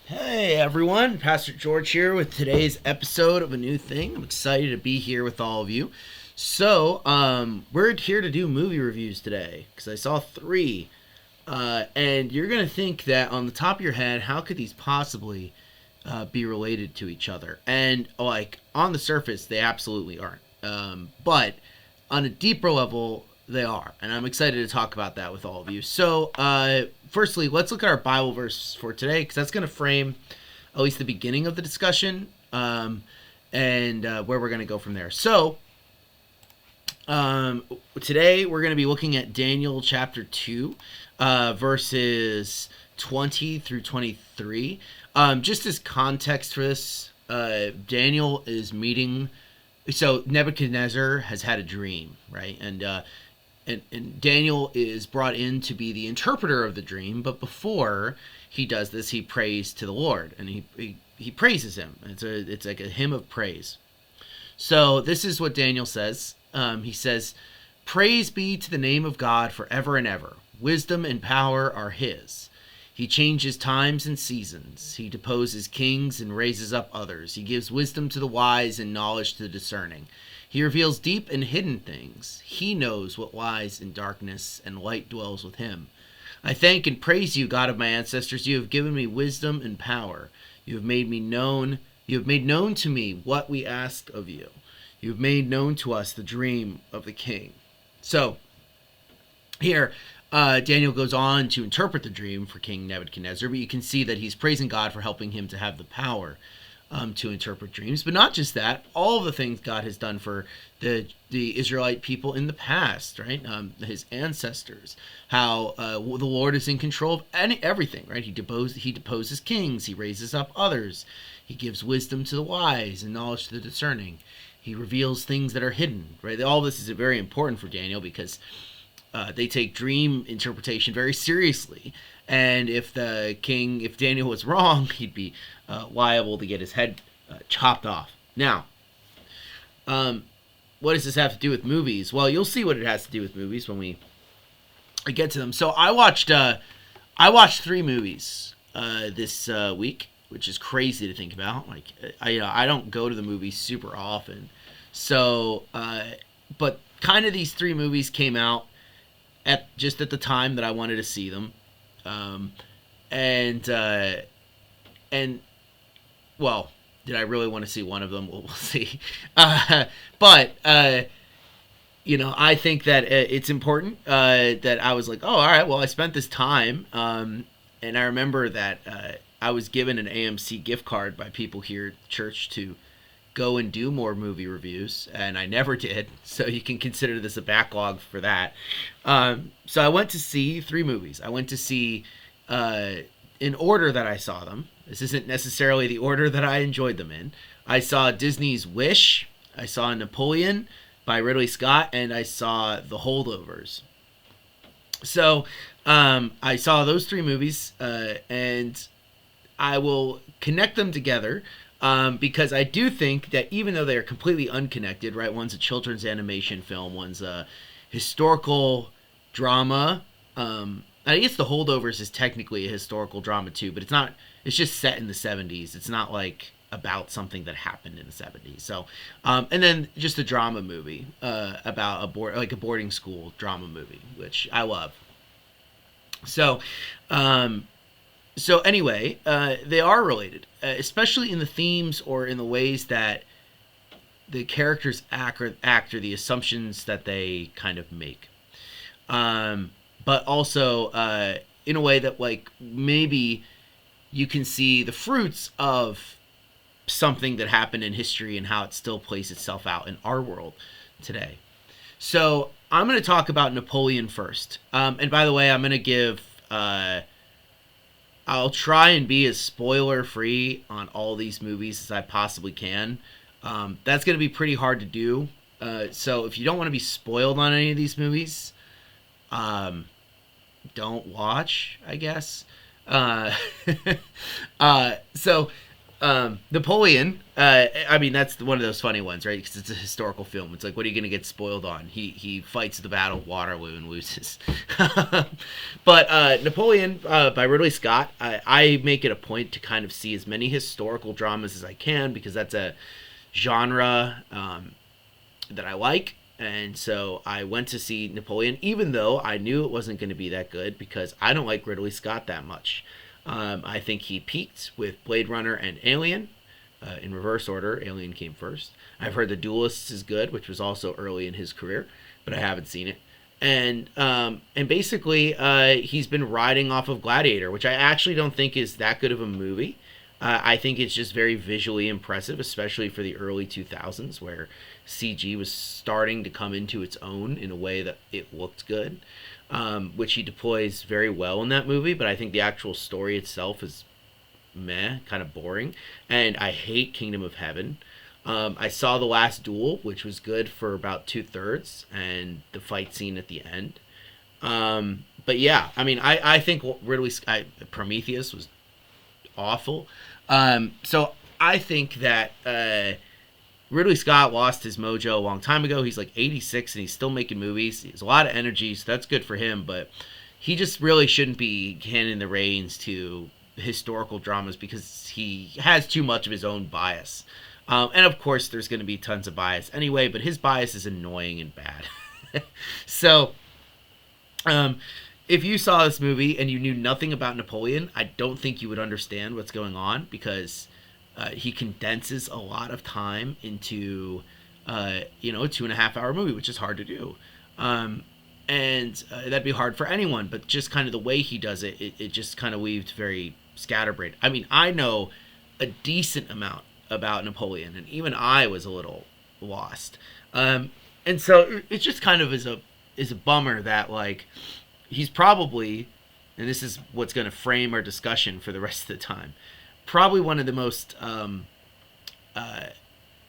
Hey everyone, Pastor George here with today's episode of a new thing. I'm excited to be here with all of you. We're here to do movie reviews today because I saw three, and you're gonna think that on the top of your head, how could these possibly be related to each other? And like on the surface, they absolutely aren't. But on a deeper level, they are, and I'm excited to talk about that with all of you. Firstly, let's look at our Bible verse for today, because that's going to frame at least the beginning of the discussion, and where we're going to go from there. Today we're going to be looking at Daniel chapter 2, verses 20 through 23. Just as context for this, Daniel is meeting. So Nebuchadnezzar has had a dream, right? And Daniel is brought in to be the interpreter of the dream, but before he does this, he prays to the Lord, and he praises him. It's like a hymn of praise. So this is what Daniel says. He says, "Praise be to the name of God forever and ever. Wisdom and power are his. He changes times and seasons. He deposes kings and raises up others. He gives wisdom to the wise and knowledge to the discerning. He reveals deep and hidden things. He knows what lies in darkness, and light dwells with him. I thank and praise you, God of my ancestors. You have given me wisdom and power. You have made known to me what we asked of you. You have made known to us the dream of the king." So here, Daniel goes on to interpret the dream for King Nebuchadnezzar, but you can see that he's praising God for helping him to have the power to interpret dreams. But not just that, all of the things God has done for the Israelite people in the past, right? His ancestors, how the Lord is in control of everything, right? He deposes kings, he raises up others, he gives wisdom to the wise and knowledge to the discerning. He reveals things that are hidden, right? All this is very important for Daniel because they take dream interpretation very seriously, and if Daniel was wrong, he'd be liable to get his head chopped off. Now, what does this have to do with movies? Well, you'll see what it has to do with movies when we get to them. So I watched three movies this week, which is crazy to think about. Like I don't go to the movies super often, so but kind of these three movies came out at the time that I wanted to see them, and well, did I really want to see one of them? We'll see. But I think that it's important that I was like, oh, all right, well, I spent this time, and I remember that I was given an AMC gift card by people here at church to go and do more movie reviews, and I never did, so you can consider this a backlog for that. So I went to see three movies. I went to see in order that I saw them. This isn't necessarily the order that I enjoyed them in. I saw Disney's Wish, I saw Napoleon by Ridley Scott, and I saw The Holdovers. So I saw those three movies, and I will connect them together because I do think that even though they are completely unconnected, right? One's a children's animation film, one's a historical drama. I guess The Holdovers is technically a historical drama too, but it's not. It's just set in the 70s. It's not like about something that happened in the 70s. So, and then just a drama movie about a boarding school drama movie, which I love. So, anyway, they are related, especially in the themes or in the ways that the characters act or the assumptions that they kind of make. But also in a way that like maybe you can see the fruits of something that happened in history and how it still plays itself out in our world today. So I'm going to talk about Napoleon first. And by the way, I'm going to give... I'll try and be as spoiler free on all these movies as I possibly can. That's going to be pretty hard to do. So if you don't want to be spoiled on any of these movies, don't watch, I guess. So Napoleon. I mean, that's one of those funny ones, right? Because it's a historical film. It's like, what are you going to get spoiled on? He fights the Battle of Waterloo and loses. But Napoleon by Ridley Scott. I make it a point to kind of see as many historical dramas as I can because that's a genre that I like. And so I went to see Napoleon, even though I knew it wasn't going to be that good because I don't like Ridley Scott that much. I think he peaked with Blade Runner and Alien. In reverse order, Alien came first. I've heard The Duelists is good, which was also early in his career, but I haven't seen it. And basically, he's been riding off of Gladiator, which I actually don't think is that good of a movie. I think it's just very visually impressive, especially for the early 2000s, where CG was starting to come into its own in a way that it looked good, which he deploys very well in that movie. But I think the actual story itself is meh, kind of boring. And I hate Kingdom of Heaven. I saw The Last Duel, which was good for about 2/3, and the fight scene at the end. But yeah, I mean, I think Prometheus was awful. So I think that Ridley Scott lost his mojo a long time ago. He's like 86 and he's still making movies. He has a lot of energy, so that's good for him. But he just really shouldn't be handing the reins to historical dramas because he has too much of his own bias. And of course, there's going to be tons of bias anyway, but his bias is annoying and bad. So, if you saw this movie and you knew nothing about Napoleon, I don't think you would understand what's going on because he condenses a lot of time into, a 2.5 hour movie, which is hard to do. And that'd be hard for anyone, but just kind of the way he does it, it just kind of weaved very scatterbrained. I mean, I know a decent amount about Napoleon, and even I was a little lost. And so it just kind of is a bummer that like he's probably, and this is what's going to frame our discussion for the rest of the time, probably one of the most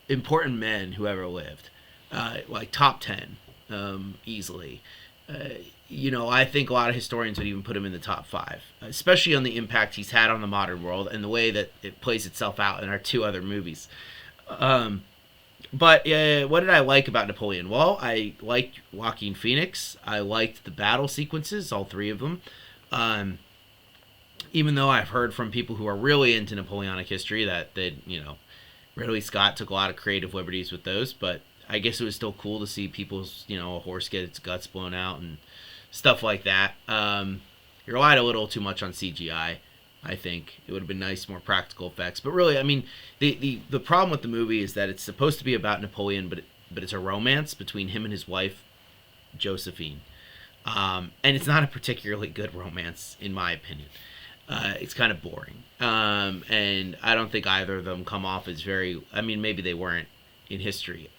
important men who ever lived, like top 10 easily. I think a lot of historians would even put him in the top 5, especially on the impact he's had on the modern world and the way that it plays itself out in our 2 other movies. But what did I like about Napoleon? Well, I liked Joaquin Phoenix. I liked the battle sequences, all 3 of them. Even though I've heard from people who are really into Napoleonic history that Ridley Scott took a lot of creative liberties with those, but I guess it was still cool to see people's, a horse get its guts blown out and stuff like that. He relied a little too much on CGI. I think it would have been nice, more practical effects. But really, I mean, the problem with the movie is that it's supposed to be about Napoleon, but it's a romance between him and his wife, Josephine. And it's not a particularly good romance, in my opinion. It's kind of boring. And I don't think either of them come off as very... I mean, maybe they weren't in history.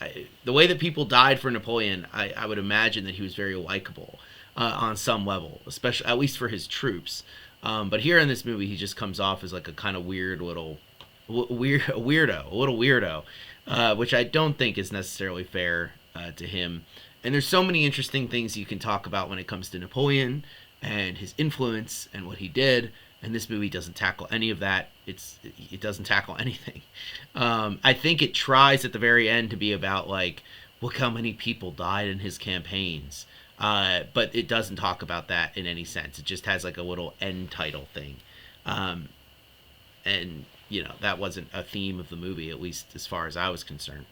The way that people died for Napoleon, I would imagine that he was very likable on some level, especially at least for his troops. But here in this movie, he just comes off as like a kind of weird little weirdo, which I don't think is necessarily fair to him. And there's so many interesting things you can talk about when it comes to Napoleon and his influence and what he did. And this movie doesn't tackle any of that. It doesn't tackle anything. I think it tries at the very end to be about like, look how many people died in his campaigns. But it doesn't talk about that in any sense. It just has like a little end title thing. And that wasn't a theme of the movie, at least as far as I was concerned.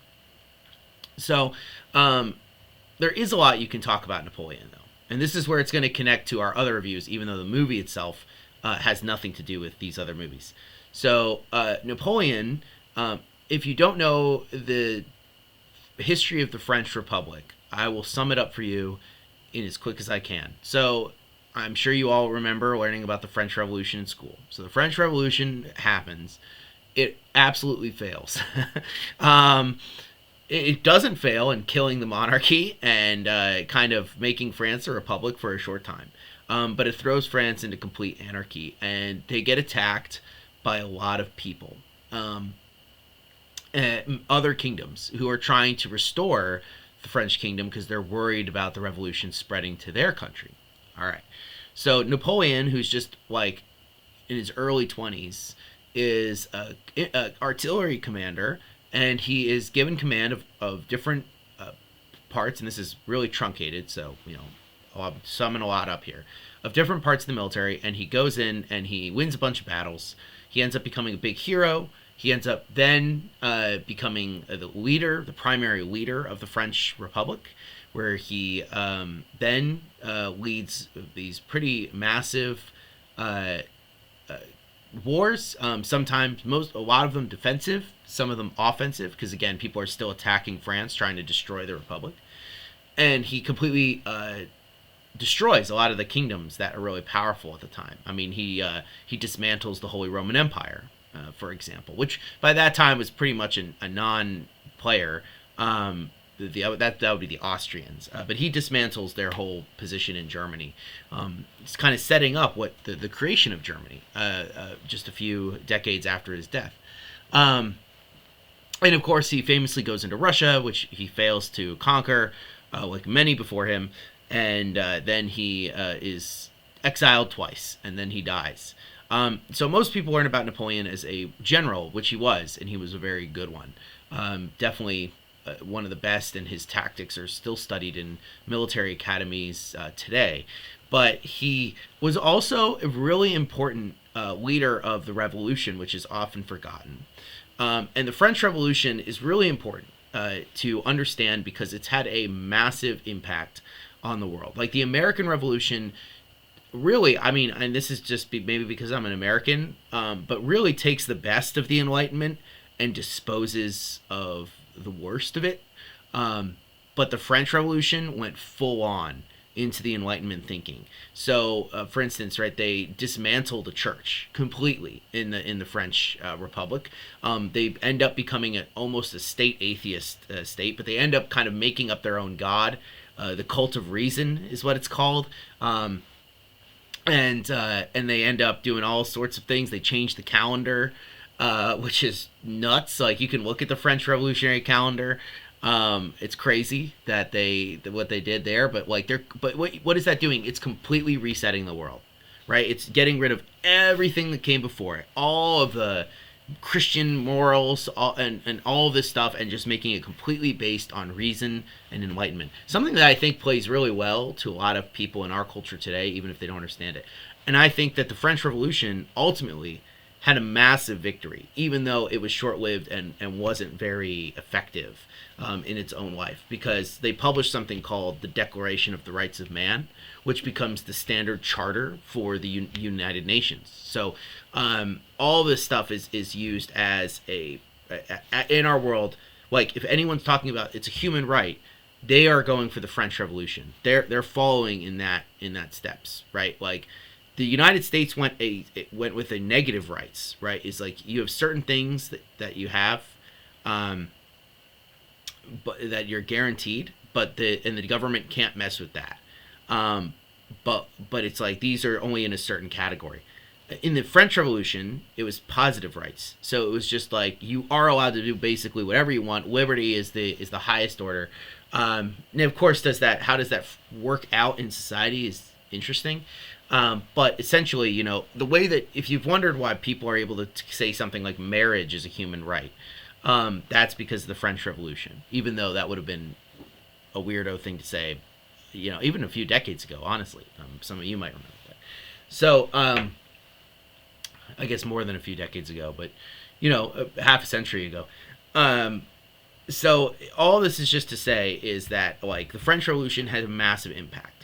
So there is a lot you can talk about Napoleon, though. And this is where it's going to connect to our other reviews, even though the movie itself has nothing to do with these other movies. So Napoleon, if you don't know the history of the French Republic, I will sum it up for you in as quick as I can. So I'm sure you all remember learning about the French Revolution in school. So the French Revolution happens. It absolutely fails. It doesn't fail in killing the monarchy and kind of making France a republic for a short time. But it throws France into complete anarchy, and they get attacked by a lot of people. Other kingdoms who are trying to restore the French kingdom because they're worried about the revolution spreading to their country. All right. So Napoleon, who's just like in his early 20s, is a artillery commander, and he is given command of different parts, and this is really truncated, so I'll summon a lot up here, of different parts of the military, and he goes in and he wins a bunch of battles. He ends up becoming a big hero. He ends up then becoming the primary leader of the French Republic, where he then leads these pretty massive wars. Sometimes a lot of them defensive, some of them offensive, because again, people are still attacking France, trying to destroy the Republic, and he completely destroys a lot of the kingdoms that are really powerful at the time. I mean, he dismantles the Holy Roman Empire, for example, which by that time was pretty much a non-player. That would be the Austrians, but he dismantles their whole position in Germany. It's kind of setting up what the creation of Germany just a few decades after his death. And of course, he famously goes into Russia, which he fails to conquer, like many before him. And then he is exiled twice, and then he dies. So most people learn about Napoleon as a general, which he was, and he was a very good one. Definitely one of the best, and his tactics are still studied in military academies today. But he was also a really important leader of the revolution, which is often forgotten. And the French Revolution is really important to understand because it's had a massive impact on the world. Like the American Revolution, really, I mean, and this is just maybe because I'm an American, but really takes the best of the Enlightenment and disposes of the worst of it. But the French Revolution went full on into the Enlightenment thinking. So, for instance, right, they dismantled the church completely in the French Republic. They end up becoming almost a state atheist state, but they end up kind of making up their own god. The cult of reason is what it's called. And they end up doing all sorts of things. They change the calendar, which is nuts. Like, you can look at the French Revolutionary calendar. It's crazy that what they did there, but what is that doing? It's completely resetting the world, right? It's getting rid of everything that came before it, all of the Christian morals, and all of this stuff, and just making it completely based on reason and enlightenment. Something that I think plays really well to a lot of people in our culture today, even if they don't understand it. And I think that the French Revolution ultimately had a massive victory, even though it was short-lived and wasn't very effective in its own life, because they published something called the Declaration of the Rights of Man, which becomes the standard charter for the United Nations. So all this stuff is used as in our world. Like, if anyone's talking about it's a human right, they are going for the French Revolution. They're following in that steps, right? Like, the United States went with a negative rights, right? It's like you have certain things that you have, but that you're guaranteed, but the government can't mess with that. But it's like these are only in a certain category. In the French Revolution, it was positive rights, so it was just like you are allowed to do basically whatever you want. Liberty is the highest order. And of course, how does that work out in society is interesting. But essentially, the way that, if you've wondered why people are able to say something like marriage is a human right, that's because of the French Revolution, even though that would have been a weirdo thing to say, even a few decades ago, honestly. Some of you might remember that. So, I guess more than a few decades ago, but, half a century ago. So all this is just to say is that, like, the French Revolution had a massive impact.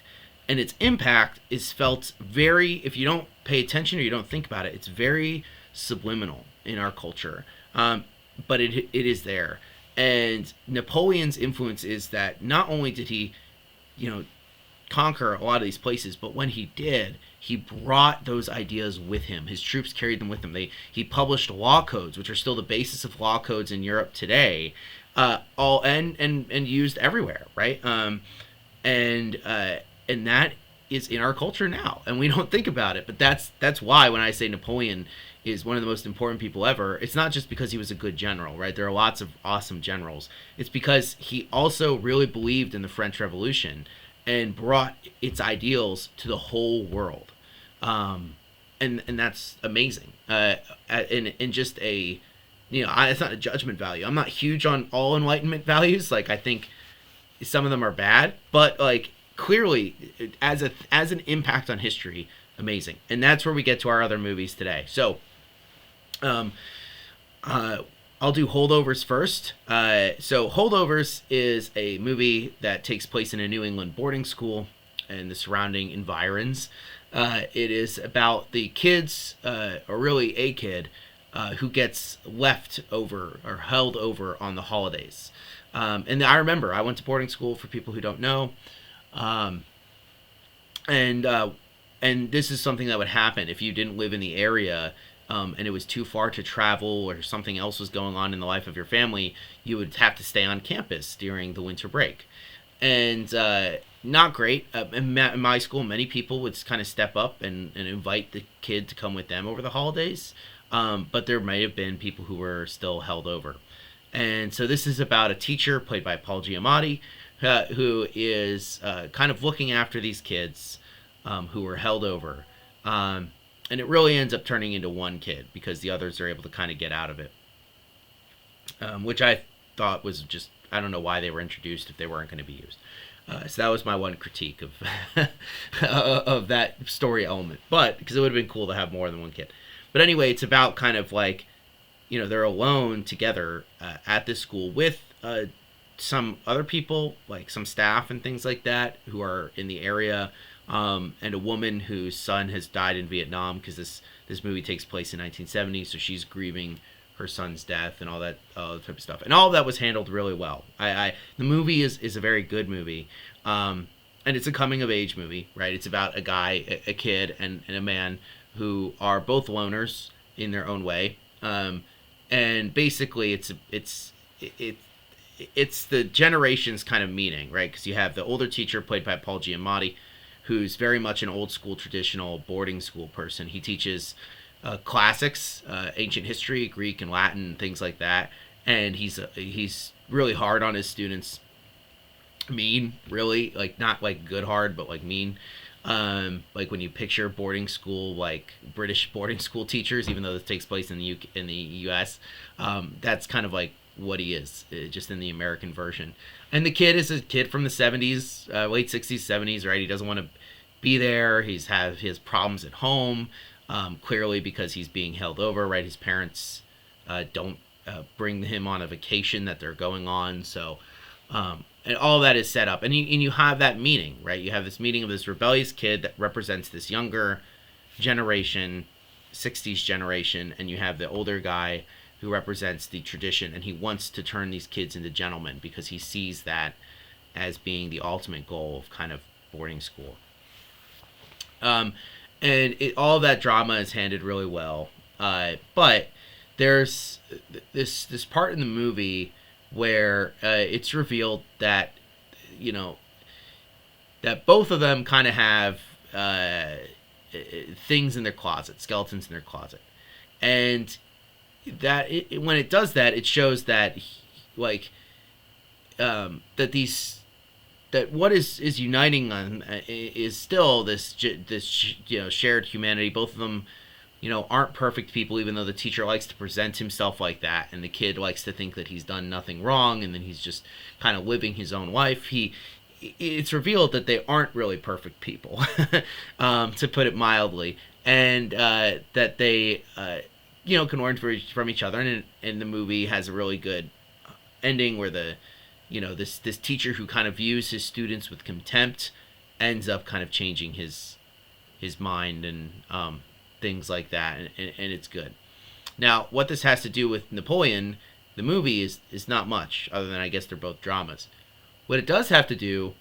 And its impact is felt if you don't pay attention or you don't think about it, it's very subliminal in our culture. But it is there. And Napoleon's influence is that not only did he, conquer a lot of these places, but when he did, he brought those ideas with him. His troops carried them with him. He published law codes, which are still the basis of law codes in Europe today, all and used everywhere, right? And that is in our culture now, and we don't think about it. But that's why when I say Napoleon is one of the most important people ever, it's not just because he was a good general, right? There are lots of awesome generals. It's because he also really believed in the French Revolution and brought its ideals to the whole world. and that's amazing. In just a, it's not a judgment value. I'm not huge on all Enlightenment values. Like, I think some of them are bad, but like clearly as an impact on history, amazing. And that's where we get to our other movies today. So, um, uh, I'll do Holdovers first. So Holdovers is a movie that takes place in a New England boarding school and the surrounding environs. It is about the kids, or really a kid, who gets left over or held over on the holidays. And I remember I went to boarding school, for people who don't know, um, and and this is something that would happen if you didn't live in the area, and it was too far to travel or something else was going on in the life of your family. You would have to stay on campus during the winter break, and not great. In my school, many people would kind of step up and invite the kid to come with them over the holidays, but there may have been people who were still held over. And so this is about a teacher played by Paul Giamatti, who is kind of looking after these kids, who were held over. And it really ends up turning into one kid because the others are able to kind of get out of it, which I thought was just, I don't know why they were introduced if they weren't going to be used. So that was my one critique of of that story element. But because it would have been cool to have more than one kid. But anyway, it's about kind of like, they're alone together at this school with some other people, like some staff and things like that, who are in the area, and a woman whose son has died in Vietnam, because this movie takes place in 1970, so she's grieving her son's death and all that type of stuff. And all of that was handled really well. The movie is a very good movie, and it's a coming of age movie, right? It's about a guy, a kid, and a man who are both loners in their own way. And basically it's the generations kind of meeting, right? Because you have the older teacher played by Paul Giamatti, who's very much an old school traditional boarding school person. He teaches classics, ancient history, Greek and Latin, things like that, and he's really hard on his students. Mean, really, like not like good hard, but like mean. Like when you picture boarding school, like British boarding school teachers, even though this takes place in the U.S., that's kind of like what he is, just in the American version. And the kid is a kid from the 70s, late 60s, 70s, right? He doesn't want to be there. He has problems at home, clearly because he's being held over, right? His parents don't bring him on a vacation that they're going on, so. And all that is set up, and you have that meeting, right? You have this meeting of this rebellious kid that represents this younger generation, 60s generation, and you have the older guy who represents the tradition, and he wants to turn these kids into gentlemen because he sees that as being the ultimate goal of kind of boarding school. And all that drama is handled really well, but there's this part in the movie where it's revealed that that both of them kind of have things in their closet, skeletons in their closet, and that when it does that, it shows that that what is uniting on is still this shared humanity. Both of them aren't perfect people, even though the teacher likes to present himself like that, and the kid likes to think that he's done nothing wrong, and then he's just kind of living his own life. It's revealed that they aren't really perfect people, to put it mildly, and that they, can learn from each other, and the movie has a really good ending where this teacher who kind of views his students with contempt ends up kind of changing his mind and things like that, and it's good. Now, what this has to do with Napoleon, the movie, is not much, other than I guess they're both dramas. What it does have to do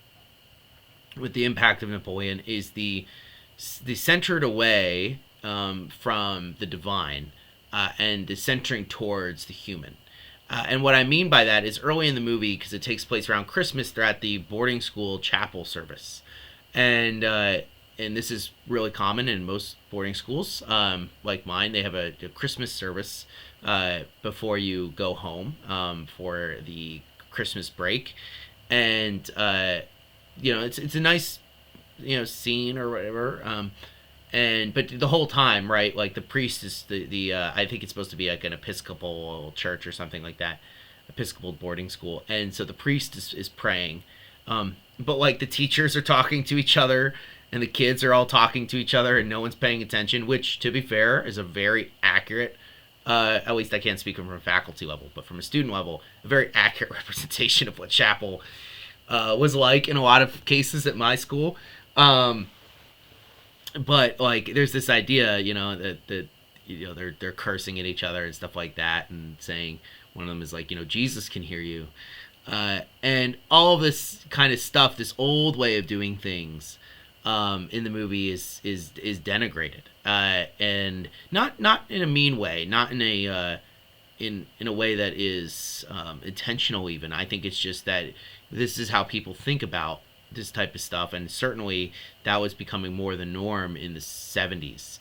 with the impact of Napoleon is the centered away from the divine, and the centering towards the human. And what I mean by that is early in the movie, because it takes place around Christmas, they're at the boarding school chapel service, and this is really common in most boarding schools, like mine. They have a Christmas service before you go home for the Christmas break, and it's a nice scene or whatever, And but the whole time, right? Like the priest is the I think it's supposed to be like an Episcopal church or something like that, Episcopal boarding school, and so the priest is praying, but like the teachers are talking to each other, and the kids are all talking to each other, and no one's paying attention. Which, to be fair, is a very accurate. At least I can't speak from a faculty level, but from a student level, a very accurate representation of what chapel was like in a lot of cases at my school. But like, there's this idea, that they're cursing at each other and stuff like that, and saying one of them is like, Jesus can hear you, and all this kind of stuff. This old way of doing things in the movie is denigrated, and not in a mean way, not in a way that is intentional. Even I think it's just that this is how people think about this type of stuff, and certainly that was becoming more the norm in the 70s,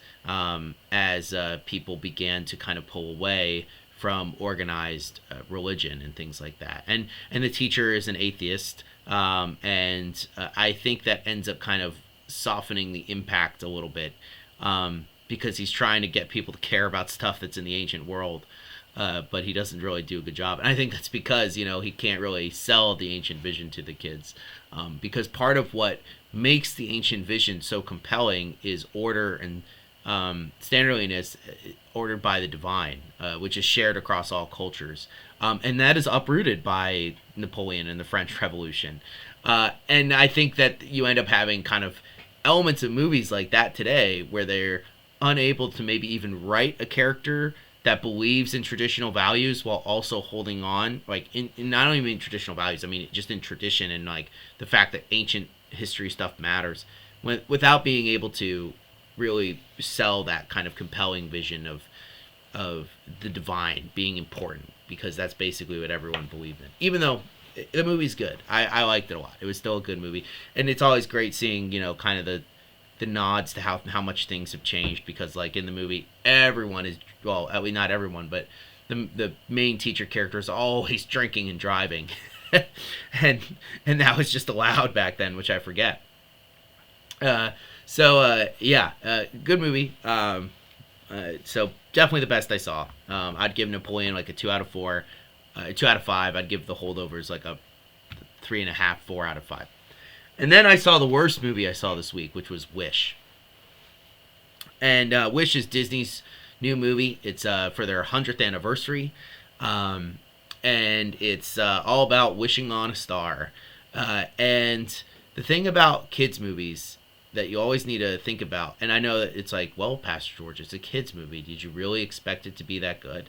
as people began to kind of pull away from organized religion and things like that. And the teacher is an atheist, and I think that ends up kind of softening the impact a little bit, because he's trying to get people to care about stuff that's in the ancient world. But he doesn't really do a good job. And I think that's because, he can't really sell the ancient vision to the kids. Because part of what makes the ancient vision so compelling is order and standardliness, ordered by the divine, which is shared across all cultures. And that is uprooted by Napoleon and the French Revolution. And I think that you end up having kind of elements of movies like that today, where they're unable to maybe even write a character that believes in traditional values while also holding on, like in not only mean traditional values, I mean just in tradition, and like the fact that ancient history stuff matters, without being able to really sell that kind of compelling vision of the divine being important, because that's basically what everyone believed in. Even though the movie's good, I liked it a lot. It was still a good movie, and it's always great seeing kind of the nods to how much things have changed, because like in the movie everyone is, well, at least not everyone, but the main teacher character is always drinking and driving. and that was just allowed back then, which I forget. Good movie. So definitely the best I saw. I'd give Napoleon like a 2 out of 4, 2 out of 5. I'd give the Holdovers like a 3.5, 4 out of 5. And then I saw the worst movie I saw this week, which was Wish. And Wish is Disney's new movie. It's for their 100th anniversary. And it's all about wishing on a star. And the thing about kids' movies that you always need to think about, and I know that it's like, well, Pastor George, it's a kids' movie. Did you really expect it to be that good?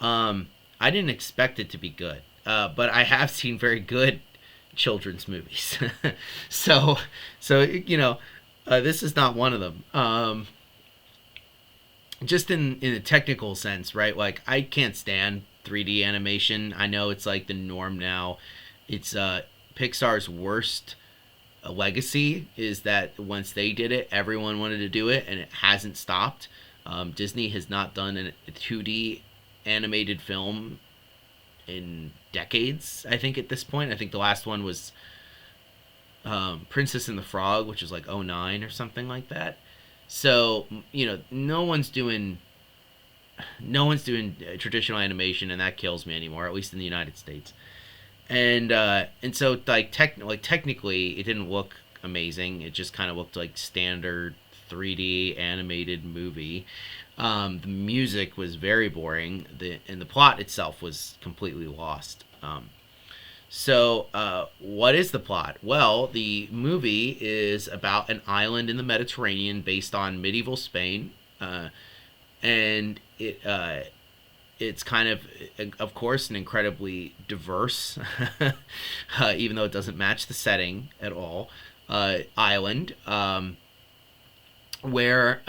I didn't expect it to be good. But I have seen very good children's movies. so this is not one of them. Just in a technical sense, right? Like, I can't stand 3D animation. I know it's like the norm now. It's Pixar's worst legacy is that once they did it, everyone wanted to do it, and it hasn't stopped. Disney has not done a 2D animated film in decades, I think, at this point. I think the last one was Princess and the Frog, which is like '09 or something like that. So no one's doing traditional animation, and that kills me anymore, at least in the United States. And so technically it didn't look amazing. It just kind of looked like standard 3D animated movie. The music was very boring, and the plot itself was completely lost. So what is the plot? Well, the movie is about an island in the Mediterranean based on medieval Spain, and it's kind of course, an incredibly diverse, even though it doesn't match the setting at all, island, where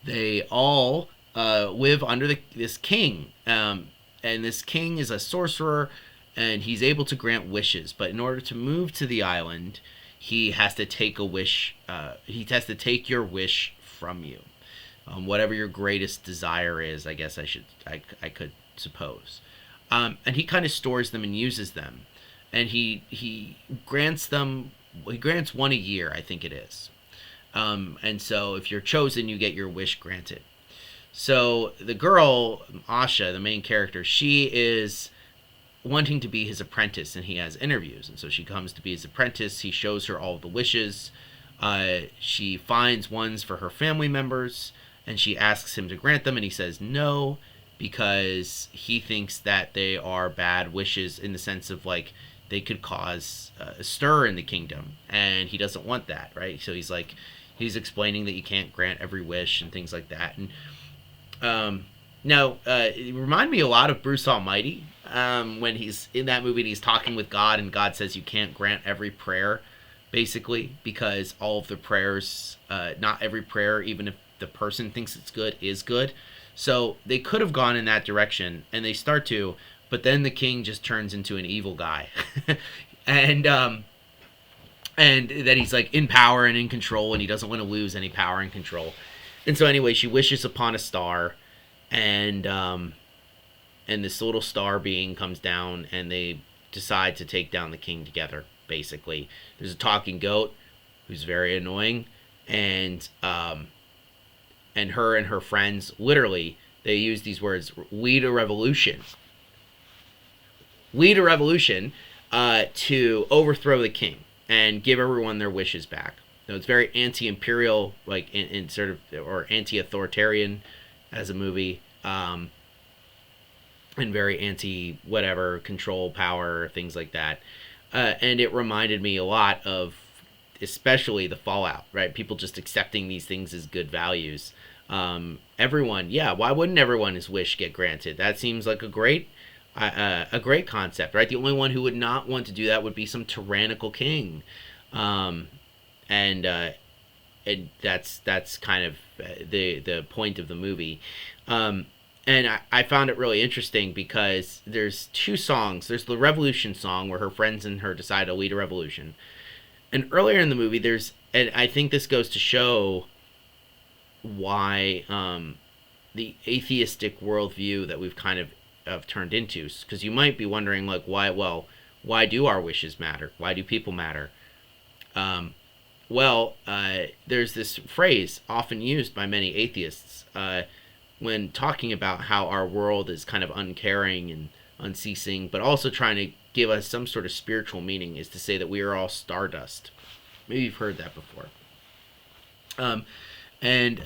they all live under this king. And this king is a sorcerer, and he's able to grant wishes. But in order to move to the island, he has to take a wish. He has to take your wish from you. Whatever your greatest desire is, I guess I could suppose. And he kind of stores them and uses them. And he grants them, he grants one a year, I think it is. And so if you're chosen, you get your wish granted. So the girl, Asha, the main character, she is wanting to be his apprentice, and he has interviews. And so she comes to be his apprentice. He shows her all the wishes. She finds ones for her family members, and she asks him to grant them, and he says no, because he thinks that they are bad wishes in the sense of like they could cause a stir in the kingdom, and he doesn't want that, right? So he's explaining that you can't grant every wish and things like that. And now, it reminded me a lot of Bruce Almighty, when he's in that movie and he's talking with God, and God says you can't grant every prayer, basically, because all of the prayers, not every prayer, even if the person thinks it's good, is good. So they could have gone in that direction, and they start to, but then the king just turns into an evil guy. and that he's like in power and in control, and he doesn't want to lose any power and control. And so anyway, she wishes upon a star, and this little star being comes down, and they decide to take down the king together. Basically, there's a talking goat who's very annoying, and her and her friends, literally, they use these words: lead a revolution, to overthrow the king and give everyone their wishes back. So it's very anti-imperial, like in sort of, or anti-authoritarian as a movie, and very anti-whatever, control, power, things like that. And it reminded me a lot of, especially the Fallout, right? People just accepting these things as good values. Everyone, yeah, why wouldn't everyone's wish get granted? That seems like a great concept, right? The only one who would not want to do that would be some tyrannical king. And that's kind of the point of the movie. And I found it really interesting because there's two songs. There's the revolution song where her friends and her decide to lead a revolution. And earlier in the movie, and I think this goes to show why the atheistic worldview that we've kind of have turned into. Because you might be wondering, like, why do our wishes matter? Why do people matter? There's this phrase often used by many atheists when talking about how our world is kind of uncaring and unceasing, but also trying to give us some sort of spiritual meaning, is to say that we are all stardust. Maybe you've heard that before. And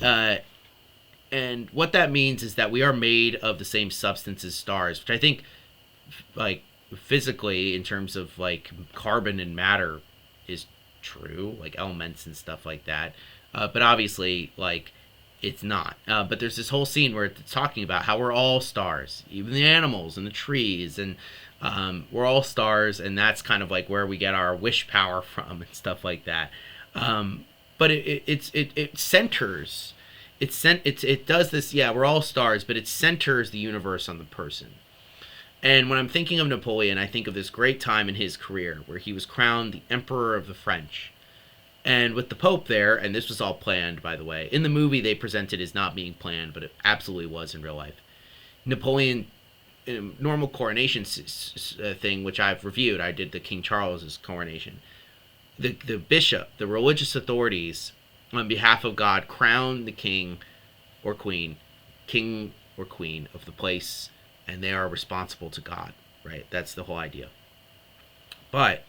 what that means is that we are made of the same substance as stars, which I think, like, physically, in terms of like carbon and matter, is true, like elements and stuff like that. But obviously, like, it's not. But there's this whole scene where it's talking about how we're all stars, even the animals and the trees, and we're all stars, and that's kind of like where we get our wish power from and stuff like that. But it centers. It does this. Yeah, we're all stars, but it centers the universe on the person. And when I'm thinking of Napoleon, I think of this great time in his career where he was crowned the Emperor of the French. And with the Pope there, and this was all planned, by the way. In the movie, they present it as not being planned, but it absolutely was in real life. Napoleon, in a normal coronation thing, which I've reviewed, I did the King Charles's coronation. The bishop, the religious authorities, on behalf of God, crown the king or queen of the place, and they are responsible to God, right? That's the whole idea. But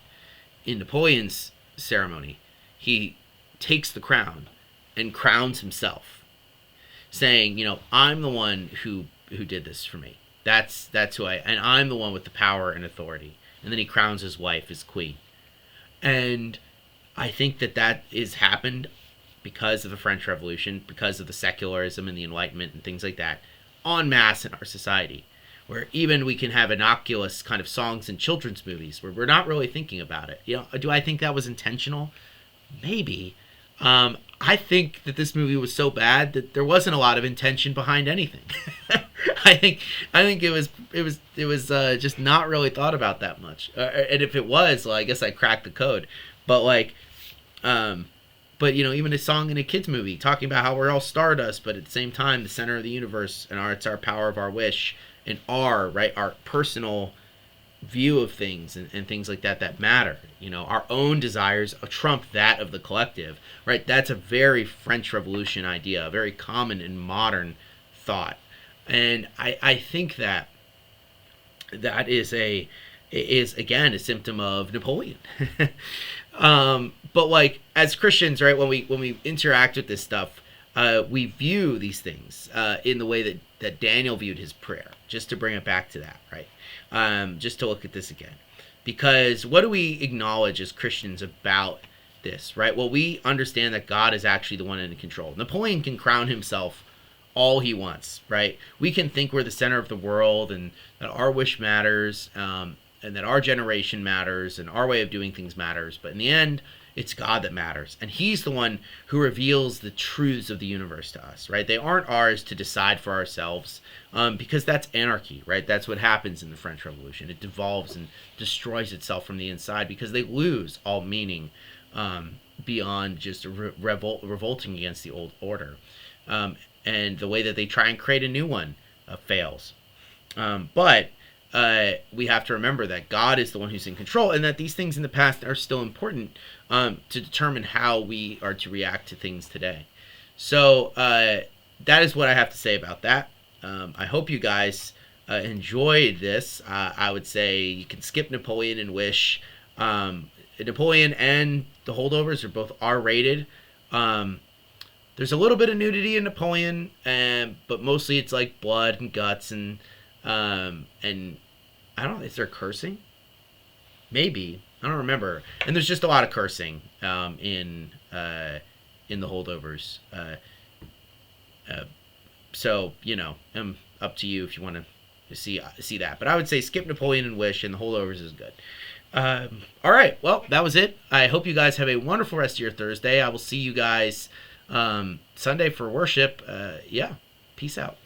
in Napoleon's ceremony, he takes the crown and crowns himself, saying, I'm the one who did this for me. That's who and I'm the one with the power and authority. And then he crowns his wife as queen. And I think that is happened because of the French Revolution, because of the secularism and the Enlightenment and things like that, en masse in our society, where even we can have innocuous kind of songs in children's movies where we're not really thinking about it. Do I think that was intentional? Maybe. I think that this movie was so bad that there wasn't a lot of intention behind anything. I think it was just not really thought about that much. And if it was, well, I guess I cracked the code. But even a song in a kid's movie talking about how we're all stardust, but at the same time, the center of the universe, and it's our power of our wish, and our personal view of things and things like that matter. Our own desires trump that of the collective, right? That's a very French Revolution idea, a very common and modern thought. And I think that is again a symptom of Napoleon. But like as Christians, right, when we interact with this stuff, we view these things in the way that Daniel viewed his prayer. Just to bring it back to that, right? Just to look at this again, because what do we acknowledge as Christians about this, right? Well, we understand that God is actually the one in control. Napoleon can crown himself all he wants, right? We can think we're the center of the world and that our wish matters, and that our generation matters and our way of doing things matters. But in the end, it's God that matters. And he's the one who reveals the truths of the universe to us, right? They aren't ours to decide for ourselves, because that's anarchy, right? That's what happens in the French Revolution. It devolves and destroys itself from the inside because they lose all meaning beyond just revolting against the old order. And the way that they try and create a new one fails. But we have to remember that God is the one who's in control, and that these things in the past are still important to determine how we are to react to things today. So that is what I have to say about that. I hope you guys enjoyed this. I would say you can skip Napoleon and Wish. Napoleon and the Holdovers are both R-rated. There's a little bit of nudity in Napoleon, but mostly it's like blood and guts and I don't know, is there cursing? Maybe. I don't remember. And there's just a lot of cursing in the Holdovers. So, up to you if you want to see that. But I would say skip Napoleon and Wish, and the Holdovers is good. All right. Well, that was it. I hope you guys have a wonderful rest of your Thursday. I will see you guys Sunday for worship. Peace out.